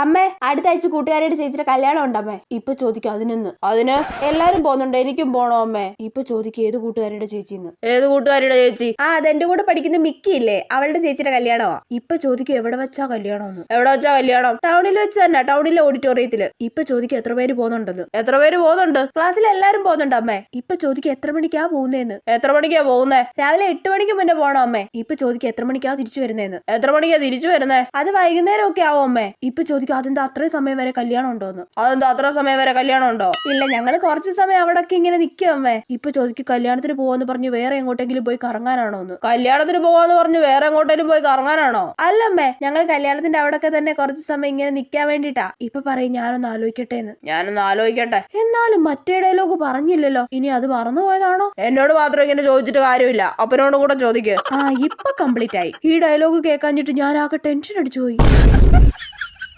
അമ്മേ അടുത്ത ആഴ്ച കൂട്ടുകാരുടെ ചേച്ചിയുടെ കല്യാണം ഉണ്ടമ്മേ. ഇപ്പൊ ചോദിക്കും അതിന് എല്ലാരും പോകുന്നുണ്ട്, എനിക്കും പോണോ അമ്മേ. ഇപ്പൊ ചോദിക്കും ഏത് കൂട്ടുകാരുടെ ചേച്ചിന്ന്. ഏത് കൂട്ടുകാരുടെ ചേച്ചി? അതെന്റെ കൂടെ പഠിക്കുന്ന മിക്കി ഇല്ലേ, അവളുടെ ചേച്ചിയുടെ കല്യാണമാ. ഇപ്പൊ ചോദിക്കും എവിടെ വെച്ചാ കല്യാണം. എവിടെ വെച്ചാ കല്യാണം? ടൗണിൽ വെച്ച് തന്നെ, ടൗണിലെ ഓഡിറ്റോറിയത്തില്. ഇപ്പൊ ചോദിക്കും എത്ര പേര് പോകുന്നുണ്ടെന്ന്. എത്ര പേര് പോകുന്നുണ്ട്? ക്ലാസ്സിൽ എല്ലാരും പോകുന്നുണ്ട് അമ്മേ. ഇപ്പൊ ചോദിക്കും എത്ര മണിക്കാ പോകുന്നേന്ന്. എത്ര മണിക്കാ പോകുന്നേ? രാവിലെ 8 മണിക്ക് മുന്നേ പോണോ അമ്മേ. ഇപ്പൊ ചോദിക്കും എത്ര മണിക്കാ തിരിച്ചു വരുന്നേന്ന്. എത്ര മണിക്കാ തിരിച്ചു വരുന്നേ? അത് വൈകുന്നേരം ഒക്കെ ആവും അമ്മേ. ഇപ്പൊ ചോദിക്കും അതെന്താ അത്രയും സമയം വരെ കല്യാണം ഉണ്ടോന്ന്. അതെന്താ അത്ര സമയം വരെ കല്യാണം ഉണ്ടോ? ഇല്ല, ഞങ്ങള് കുറച്ച് സമയം അവിടൊക്കെ ഇങ്ങനെ നിൽക്കും അമ്മേ. ഇപ്പൊ ചോദിക്കും കല്യാണത്തിന് പോവാന്ന് പറഞ്ഞു വേറെ എങ്ങോട്ടെങ്കിലും പോയി കറങ്ങാനാണോന്ന്. കല്യാണത്തിന് പോവാന്ന് പറഞ്ഞു വേറെ എങ്ങോട്ടെങ്കിലും പോയി കറങ്ങാനാണോ? അല്ലമ്മേ, ഞങ്ങൾ കല്യാണത്തിന്റെ അവിടൊക്കെ തന്നെ കുറച്ച് സമയം ഇങ്ങനെ നിൽക്കാൻ വേണ്ടിട്ടാ. ഇപ്പൊ പറയും ഞാനൊന്ന് ആലോചിക്കട്ടെ എന്ന്. ഞാനൊന്ന് ആലോചിക്കട്ടെ. എന്നാലും മറ്റേ ഡയലോഗ് പറഞ്ഞില്ലല്ലോ, ഇനി അത് മറന്നുപോയതാണോ? എന്നോട് മാത്രം ഇങ്ങനെ ചോദിച്ചിട്ട് കാര്യമില്ല, അപ്പനോടും കൂടെ ചോദിക്കുക. ഇപ്പൊ കംപ്ലീറ്റ് ആയി. ഈ ഡയലോഗ് കേൾക്കാഞ്ഞിട്ട് ഞാൻ ആകെ ടെൻഷൻ അടിച്ചു പോയി.